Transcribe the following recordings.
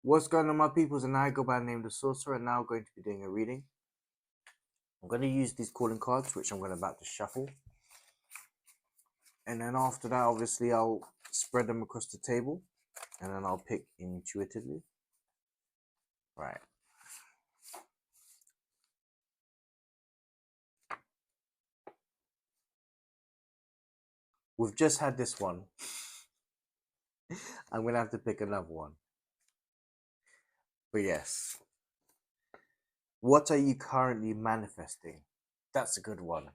What's going on, my peoples? And I go by the name of the Sorcerer, and now I'm going to be doing a reading. I'm going to use these calling cards, which I'm going to about to shuffle. And then after that, obviously, I'll spread them across the table, and then I'll pick intuitively. Right. We've just had this one. I'm going to have to pick another one. But yes. What are you currently manifesting? That's a good one.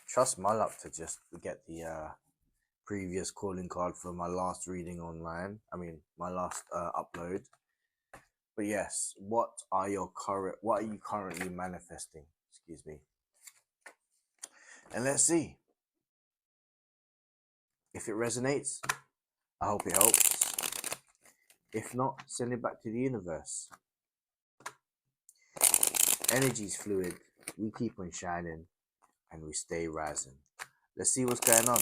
Trust my luck to just get the previous calling card for my last reading online. My last upload. But yes, what are you currently manifesting? Excuse me. And let's see. If it resonates, I hope it helps. If not, send it back to the universe. Energy's fluid. We keep on shining and we stay rising. Let's see what's going on.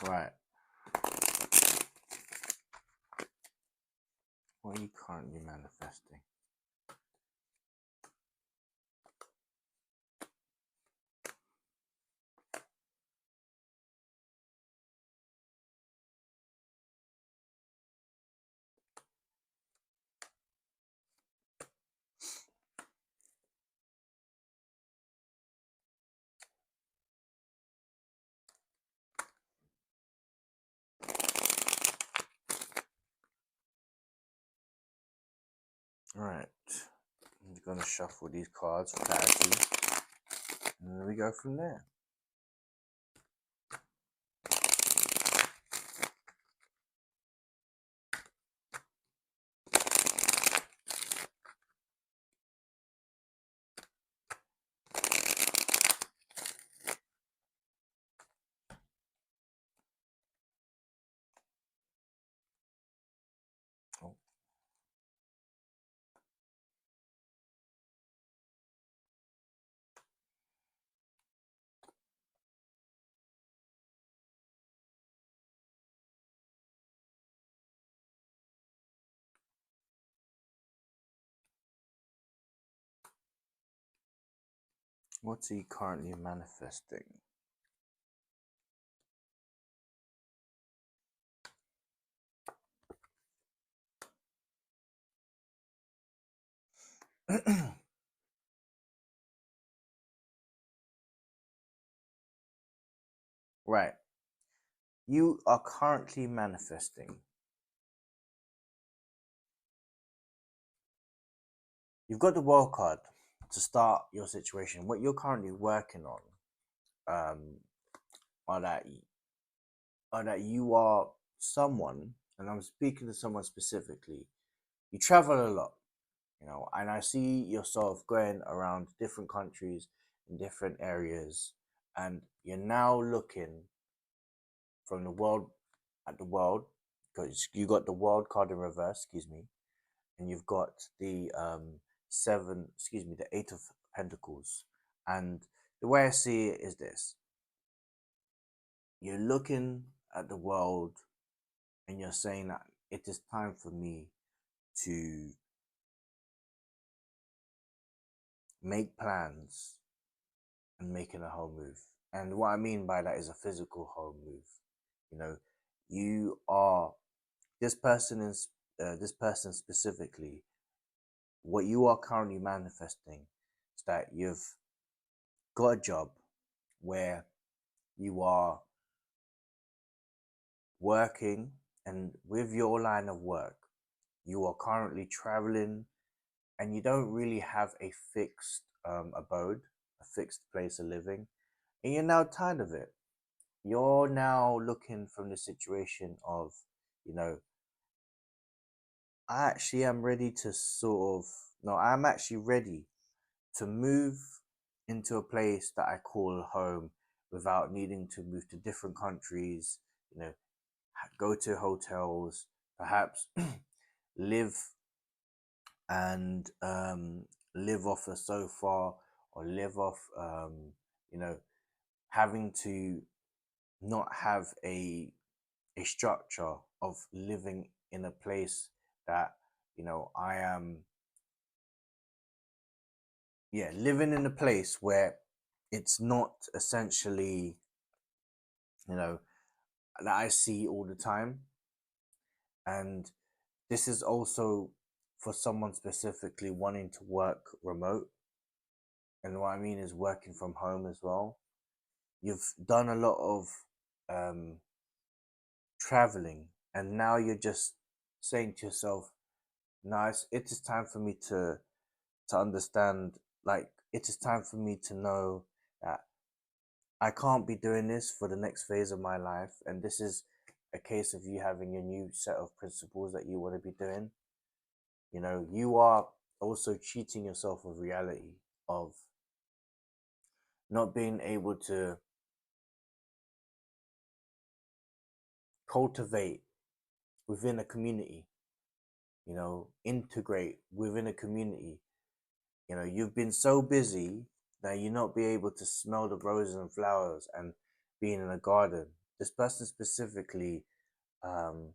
Right. What are you currently manifesting? Alright. I'm just going to shuffle these cards for clarity. And then we go from there. Oh. What's he currently manifesting? Right. You are currently manifesting. You've got the world card to start your situation. What you're currently working on, are that you are someone, and I'm speaking to someone specifically. You travel a lot, and I see yourself going around different countries in different areas, and you're now looking from the world at the world, because you got the world card in reverse, excuse me, and you've got the the eight of pentacles. And the way I see it is this: you're looking at the world and you're saying that it is time for me to make plans and making a home move. And what I mean by that is a physical home move. You know, you are this person specifically. What you are currently manifesting is that you've got a job where you are working, and with your line of work, you are currently traveling, and you don't really have a fixed abode, a fixed place of living, and you're now tired of it. You're now looking from the situation of, you know, I actually am ready to I'm actually ready to move into a place that I call home, without needing to move to different countries, you know, go to hotels, perhaps live and live off a sofa, or live off, you know, having to not have a structure of living in a place that, I am, yeah, living in a place where it's not essentially, you know, that I see all the time. And this is also for someone specifically wanting to work remote. And what I mean is working from home as well. You've done a lot of um, traveling, and now you're just saying to yourself, "Nice, it is time for me to understand. Like, it is time for me to know that I can't be doing this for the next phase of my life." And this is a case of you having a new set of principles that you want to be doing. You are also cheating yourself of reality, of not being able to cultivate within a community, integrate within a community. You've been so busy that you not be able to smell the roses and flowers and being in a garden. This person specifically um,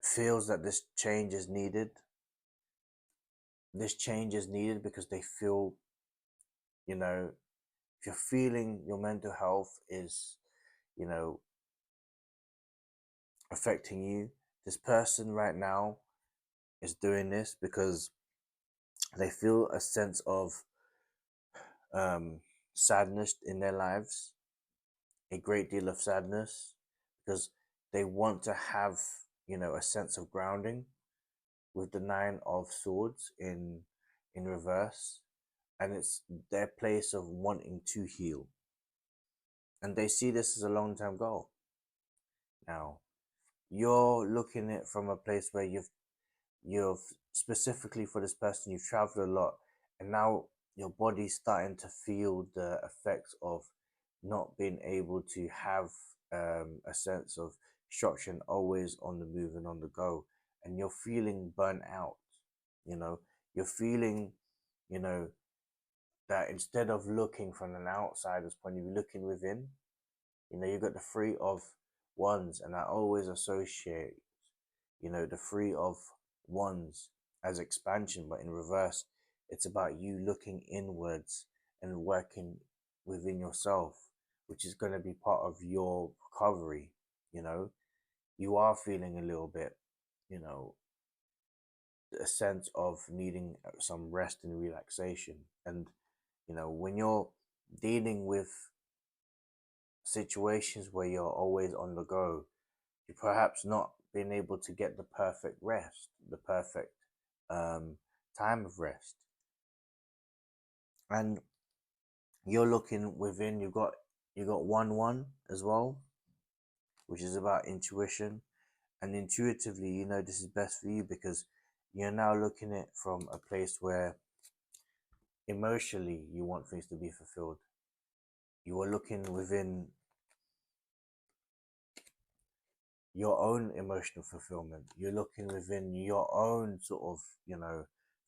feels that this change is needed. This change is needed because they feel, if you're feeling your mental health is, you know, affecting you, this person right now is doing this because they feel a sense of um, sadness in their lives, a great deal of sadness, because they want to have, a sense of grounding with the Nine of Swords in reverse, and it's their place of wanting to heal, and they see this as a long-term goal. Now, you're looking at it from a place where you've specifically for this person, you've traveled a lot, and now your body's starting to feel the effects of not being able to have a sense of structure and always on the move and on the go, and you're feeling burnt out. you know you're feeling, you know that instead of looking from an outsider's point of view, looking within. You got the Three of Wands, and I always associate, the Three of Wands as expansion, but in reverse, it's about you looking inwards and working within yourself, which is going to be part of your recovery. You know, you are feeling a little bit, you know, a sense of needing some rest and relaxation. And, when you're dealing with situations where you're always on the go, you're perhaps not being able to get the perfect rest, the perfect um, time of rest. And you're looking within. You got 1-1 as well, which is about intuition. And intuitively, this is best for you because you're now looking at it from a place where emotionally you want things to be fulfilled. You are looking within your own emotional fulfillment. You're looking within your own sort of,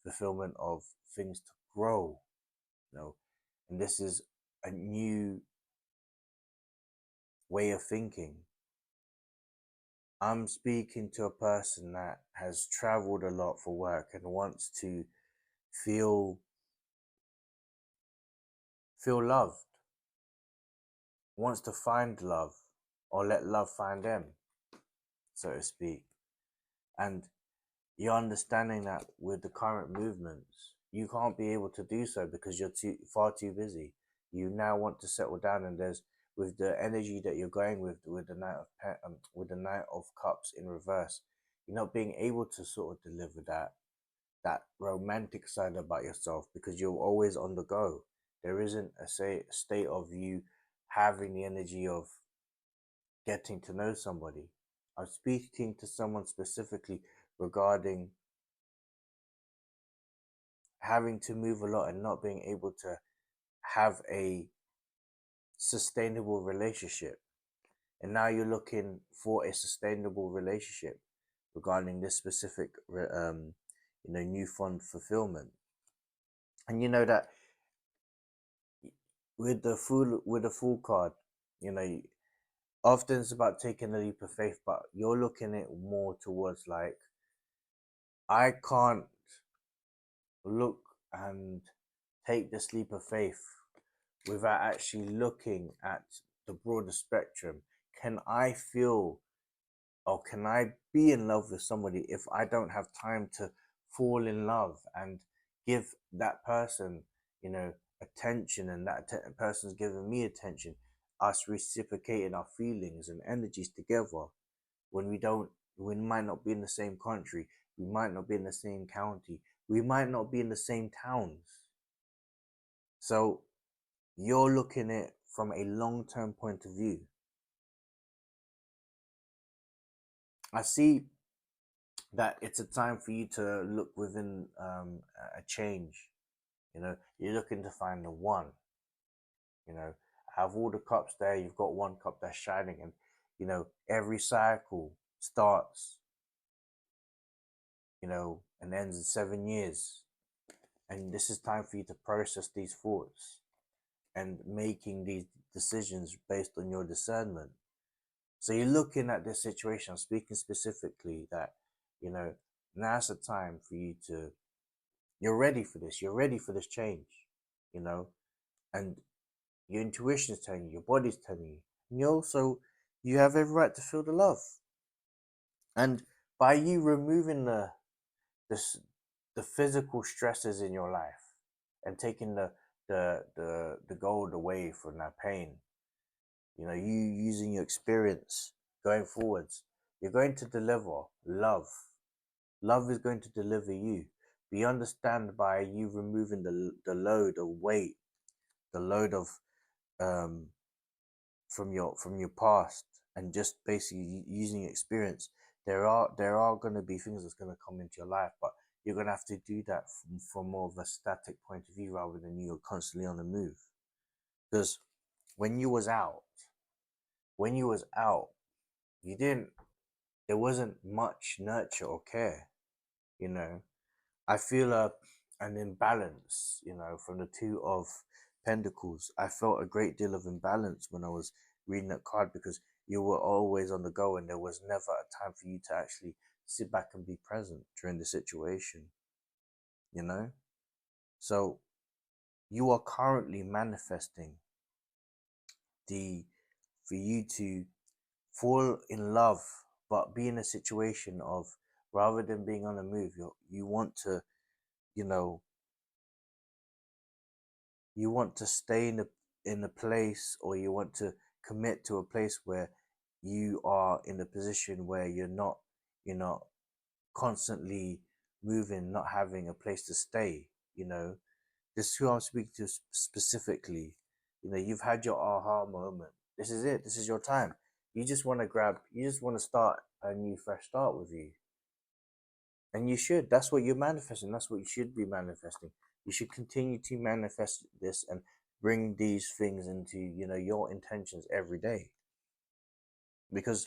fulfillment of things to grow, you know. And this is a new way of thinking. I'm speaking to a person that has traveled a lot for work and wants to feel loved, wants to find love, or let love find them, so to speak. And you're understanding that with the current movements, you can't be able to do so because you're far too busy. You now want to settle down, and there's, with the energy that you're going with the with the Knight of Cups in reverse, you're not being able to sort of deliver that romantic side about yourself because you're always on the go. There isn't a state of you having the energy of getting to know somebody. I'm speaking to someone specifically regarding having to move a lot and not being able to have sustainable relationship, and now you're looking for a sustainable relationship regarding this specific newfound fulfillment. And you know that with the full card, you know, often it's about taking a leap of faith, but you're looking at more towards like, I can't look and take this leap of faith without actually looking at the broader spectrum. Can I feel, or can I be in love with somebody if I don't have time to fall in love and give that person, you know, attention, and that person's giving me attention, us reciprocating our feelings and energies together, when we might not be in the same country, we might not be in the same county, we might not be in the same towns. So you're looking at it from a long-term point of view. I see that it's a time for you to look within a change. You know, you're looking to find the one. You know, out of all the cups there, you've got one cup that's shining, and you know every cycle starts, you know, and ends in 7 years. And this is time for you to process these thoughts and making these decisions based on your discernment. So you're looking at this situation, I'm speaking specifically that, you know, now's the time for you to, you're ready for this, you're ready for this change, you know, and your intuition is telling you, your body's telling you, and you also, you have every right to feel the love. And by you removing this the physical stresses in your life and taking the gold away from that pain, you know, you using your experience going forwards, you're going to deliver love. Love is going to deliver you. But you understand, by you removing the load of weight, the load of um from your past, and just basically using experience, there are going to be things that's going to come into your life, but you're going to have to do that from more of a static point of view rather than you're constantly on the move. Because when you was out, when you was out, you didn't, there wasn't much nurture or care, you know. I feel an imbalance, you know, from the Two of Pentacles. I felt a great deal of imbalance when I was reading that card, because you were always on the go and there was never a time for you to actually sit back and be present during the situation, you know? So you are currently manifesting the for you to fall in love, but be in a situation of, rather than being on the move, you want to, you know, you want to stay in a place, or you want to commit to a place where you are in a position where you're not constantly moving, not having a place to stay, you know. This is who I'm speaking to specifically. You know, you've had your aha moment. This is it. This is your time. You just want to start a new fresh start with you. And you should. That's what you're manifesting. That's what you should be manifesting. You should continue to manifest this and bring these things into, you know, your intentions every day. Because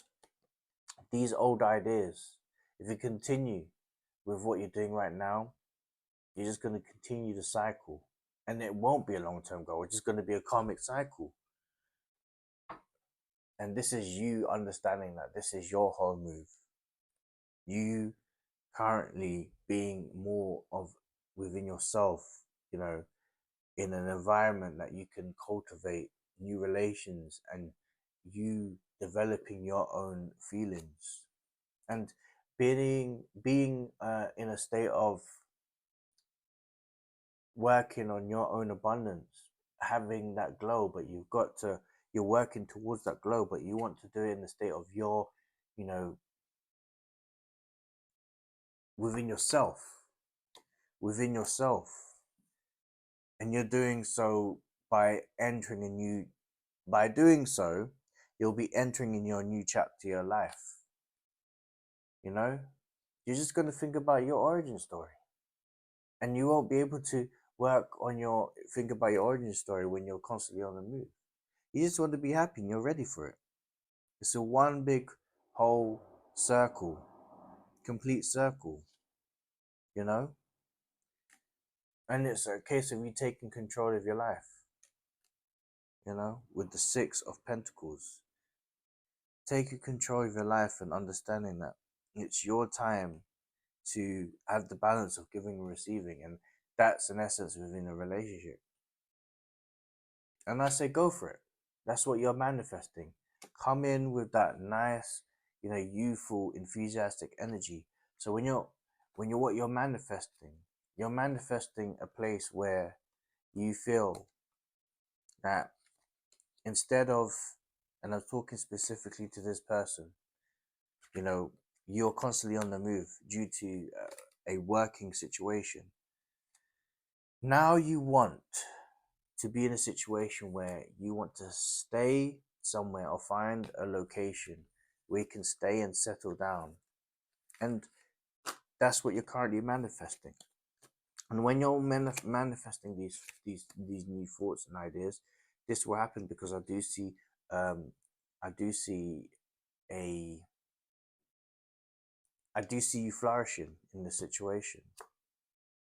these old ideas, if you continue with what you're doing right now, you're just going to continue the cycle. And it won't be a long term goal. It's just going to be a karmic cycle. And this is you understanding that this is your whole move. You currently being more of within yourself, you know, in an environment that you can cultivate new relations, and you developing your own feelings, and being in a state of working on your own abundance, having that glow, but you're working towards that glow, but you want to do it in the state of your, you know, within yourself, within yourself. And you're doing so by entering a new, by doing so, you'll be entering in your new chapter of your life. You know, you're just going to think about your origin story, and you won't be able to think about your origin story when you're constantly on the move. You just want to be happy and you're ready for it. It's a one big whole circle, complete circle, you know? And it's a case of you taking control of your life, with the Six of Pentacles. Taking control of your life and understanding that it's your time to have the balance of giving and receiving. And that's an essence within a relationship. And I say, go for it. That's what you're manifesting. Come in with that nice, youthful, enthusiastic energy. So when you're manifesting a place where you feel that instead of, and I'm talking specifically to this person, you're constantly on the move due to a working situation. Now you want to be in a situation where you want to stay somewhere or find a location where you can stay and settle down. And that's what you're currently manifesting. And when you're manifesting these new thoughts and ideas, this will happen because I do see a I do see you flourishing in this situation.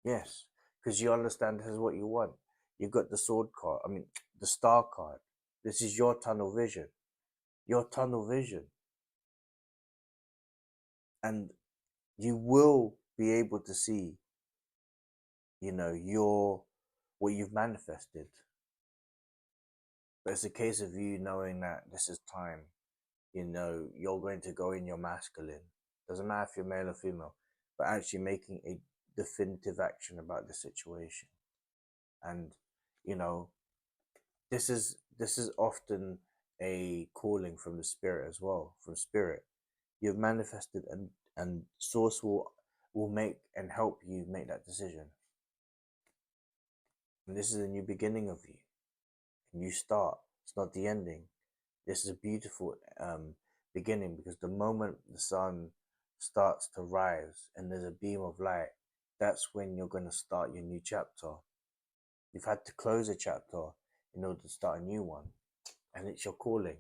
Yes, because you understand this is what you want. You've got the sword card. I mean, the star card. This is your tunnel vision. Your tunnel vision. And you will be able to see, what you've manifested. But it's a case of you knowing that this is time. You're going to go in your masculine. Doesn't matter if you're male or female, but actually making a definitive action about the situation. And, this is often a calling from the spirit as well, from spirit. You've manifested, and source will make and help you make that decision. And this is a new beginning of you. A new start. It's not the ending. This is a beautiful beginning, because the moment the sun starts to rise and there's a beam of light, that's when you're going to start your new chapter. You've had to close a chapter in order to start a new one, and it's your calling.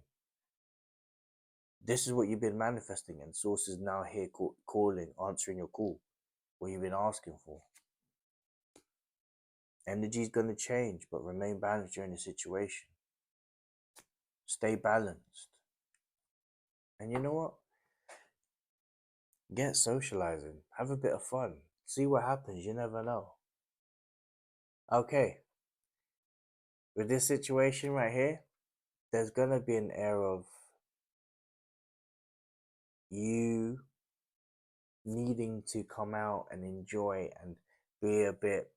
This is what you've been manifesting, and source is now here calling, answering your call, what you've been asking for. Energy is going to change, but remain balanced during the situation. Stay balanced. And you know what? Get socializing. Have a bit of fun. See what happens. You never know. Okay. With this situation right here, there's going to be an air of you needing to come out and enjoy and be a bit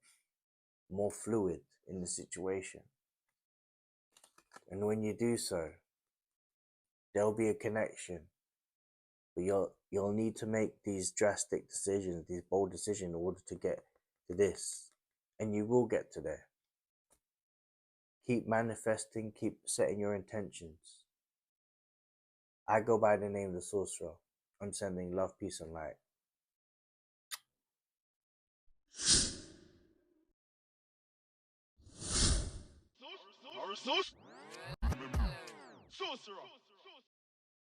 more fluid in the situation. And when you do so, there'll be a connection. But you'll need to make these drastic decisions, these bold decisions, in order to get to this. And you will get to there. Keep manifesting, keep setting your intentions. I go by the name of the Sorcerer. I'm sending love, peace, and light. Sorcerer.